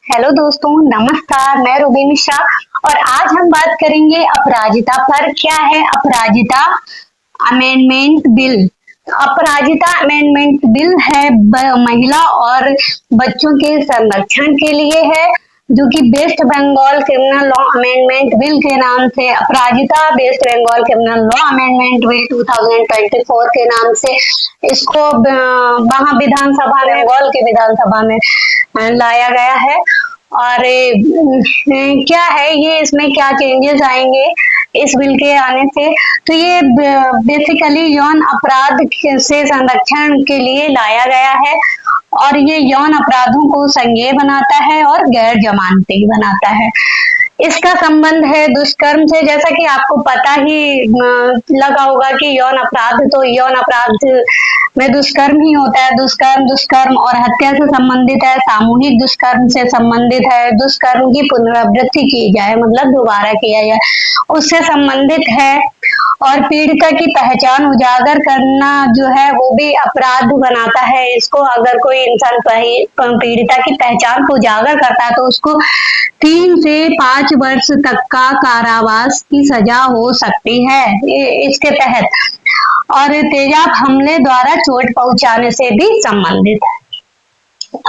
Hello दोस्तों, नमस्कार। मैं रूबी मिश्रा और आज हम बात करेंगे अपराजिता पर। क्या है अपराजिता अमेंडमेंट बिल? अपराजिता अमेंडमेंट बिल है महिला और बच्चों के संरक्षण के लिए है, जो कि West Bengal criminal law amendment bill के नाम से Aparajita West Bengal criminal law amendment bill 2024 के नाम से इसको वहाँ विधानसभा में, बंगाल के विधानसभा में लाया गया है। और क्या है ये, इसमें क्या चेंजेस आएंगे इस बिल के आने से? तो ये बेसिकली यौन अपराध से संरक्षण के लिए लाया गया है और ये यौन अपराधों को संज्ञेय बनाता है और गैर जमानती बनाता है। इसका संबंध है दुष्कर्म से। जैसा कि आपको पता ही लगा होगा कि यौन अपराध में दुष्कर्म ही होता है। दुष्कर्म और हत्या से संबंधित है, सामूहिक दुष्कर्म से संबंधित है, दुष्कर्म की पुनरावृत्ति की जाए मतलब दोबारा किया जाए उससे संबंधित है। और पीड़िता की पहचान उजागर करना जो है वो भी अपराध बनाता है इसको। अगर कोई इंसान पीड़िता की पहचान को उजागर करता है तो उसको 3 से 5 वर्ष तक का कारावास की सजा हो सकती है इसके तहत। और तेजाब हमले द्वारा चोट पहुंचाने से भी संबंधित है।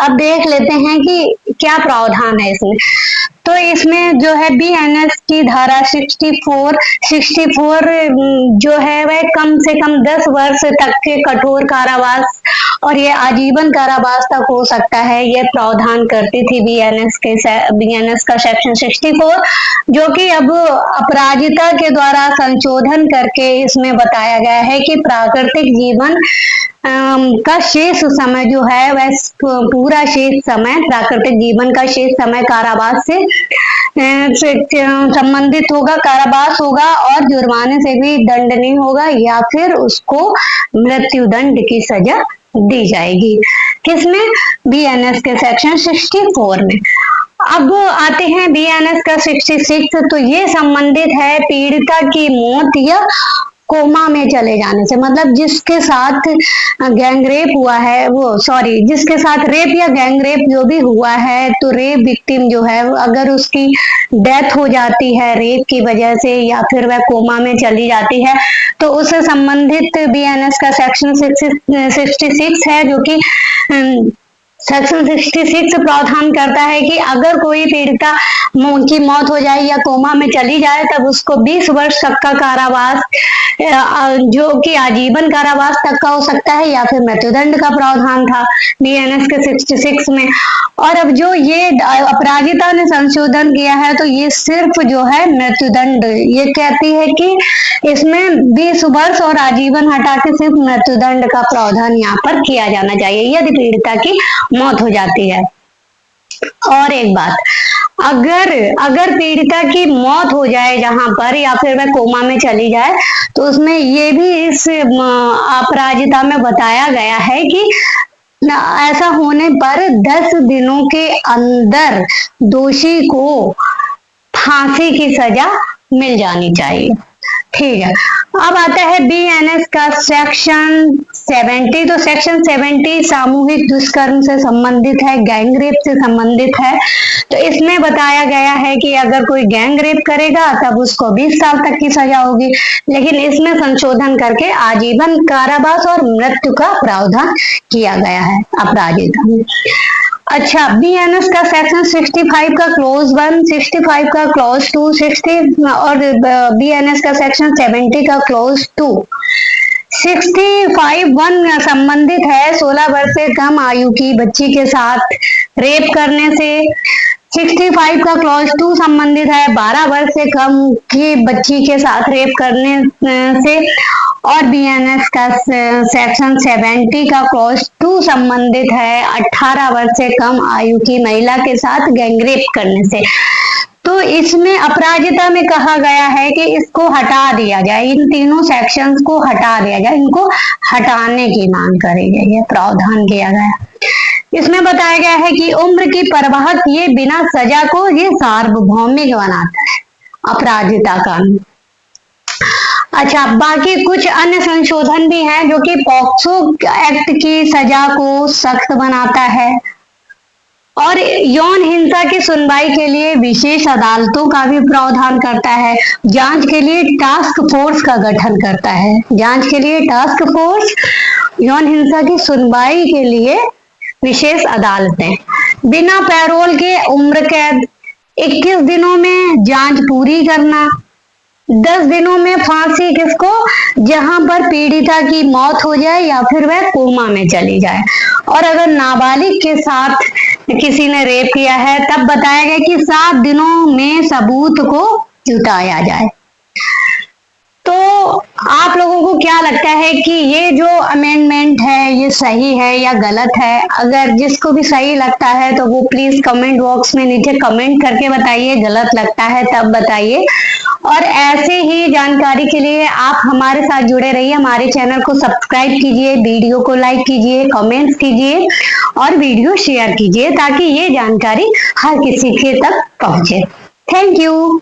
अब देख लेते हैं कि क्या प्रावधान है इसमें। तो इसमें जो है बीएनएस की धारा 64 जो है वह कम से कम 10 वर्ष तक के कठोर कारावास और ये आजीवन कारावास तक हो सकता है, ये प्रावधान करती थी बीएनएस का सेक्शन 64, जो कि अब अपराजिता के द्वारा संशोधन करके इसमें बताया गया है कि प्राकृतिक जीवन का शेष समय जो है वह पूरा शेष समय, प्राकृतिक जीवन का शेष समय कारावास से संबंधित होगा, कारावास होगा और जुर्माने से भी दंडनीय होगा या फिर उसको मृत्यु दंड की सजा दी जाएगी। किसमें? बीएनएस के सेक्शन 64 में। अब आते हैं बीएनएस का 66, तो ये संबंधित है पीड़िता की मौत या कोमा में चले जाने से। मतलब जिसके साथ गैंगरेप हुआ है जिसके साथ रेप या गैंगरेप जो भी हुआ है, तो रेप विक्टिम जो है अगर उसकी डेथ हो जाती है रेप की वजह से या फिर वह कोमा में चली जाती है, तो उससे संबंधित बीएनएस का सेक्शन 66 है, जो कि सेक्शन 66 प्रावधान करता है कि अगर कोई पीड़िता की मौत हो जाए या कोमा में चली जाए तब उसको 20 वर्ष तक का कारावास, जो कि आजीवन कारावास तक का हो सकता है, या फिर मृत्युदंड का प्रावधान था बीएनएस के 66 में। और अब जो ये अपराजिता ने संशोधन किया है तो ये सिर्फ जो है मृत्युदंड, ये कहती है कि इसमें 20 वर्ष और आजीवन हटा के सिर्फ मृत्युदंड का प्रावधान यहाँ पर किया जाना चाहिए यदि पीड़िता की मौत हो जाती है। और एक बात, अगर पीड़िता की मौत हो जाए जहां पर या फिर वह कोमा में चली जाए, तो उसमें ये भी इस अपराजिता में बताया गया है कि ऐसा होने पर 10 दिनों के अंदर दोषी को फांसी की सजा मिल जानी चाहिए। ठीक है, अब आता है बीएनएस का सेक्शन 70। तो सेक्शन 70 सामूहिक दुष्कर्म से संबंधित है, गैंग रेप से संबंधित है। तो इसमें बताया गया है कि अगर कोई गैंग रेप करेगा तब उसको 20 साल तक की सजा होगी, लेकिन इसमें संशोधन करके आजीवन कारावास और मृत्यु का प्रावधान किया गया है अपराजिता में। अच्छा, बीएनएस का सेक्शन 65 का क्लोज 1, 65 का क्लोज 2, 60 और बीएनएस का सेक्शन 70 का क्लोज 2। 65(1) संबंधित है 16 वर्ष से कम आयु की बच्ची के साथ रेप करने से। 65 का क्लॉज 2 संबंधित है 12 वर्ष से कम की बच्ची के साथ रेप करने से। और बीएनएस का सेक्शन 70 का क्लॉज 2 संबंधित है 18 वर्ष से कम आयु की महिला के साथ गैंगरेप करने से। तो इसमें अपराजिता में कहा गया है कि इसको हटा दिया जाए, इन तीनों सेक्शंस को हटा दिया जाए, इनको हटाने की मांग करी गई है, प्रावधान किया गया। इसमें बताया गया है कि उम्र की परवाह किए बिना सजा को ये सार्वभौमिक बनाता है अपराजिता कानून। अच्छा, बाकी कुछ अन्य संशोधन भी हैं जो कि पॉक्सो एक्ट की सजा को सख्त बनाता है और यौन हिंसा की सुनवाई के लिए विशेष अदालतों का भी प्रावधान करता है। जांच के लिए टास्क फोर्स का गठन करता है। जांच के लिए टास्क फोर्स, यौन हिंसा की सुनवाई के लिए विशेष अदालतें। बिना पैरोल के उम्र कैद, 21 दिनों में जांच पूरी करना, 10 दिनों में फांसी किसको, जहां पर पीड़िता की मौत हो जाए या फिर वह कोमा में चली जाए। और अगर नाबालिग के साथ किसी ने रेप किया है तब बताया गया कि 7 दिनों में सबूत को जुटाया जाए। तो आप लोगों को क्या लगता है कि ये जो अमेंडमेंट है ये सही है या गलत है? अगर जिसको भी सही लगता है तो वो प्लीज कमेंट बॉक्स में नीचे कमेंट करके बताइए, गलत लगता है तब बताइए। और ऐसे ही जानकारी के लिए आप हमारे साथ जुड़े रहिए, हमारे चैनल को सब्सक्राइब कीजिए, वीडियो को लाइक कीजिए, कमेंट्स कीजिए और वीडियो शेयर कीजिए ताकि ये जानकारी हर किसी के तक पहुंचे। Thank you.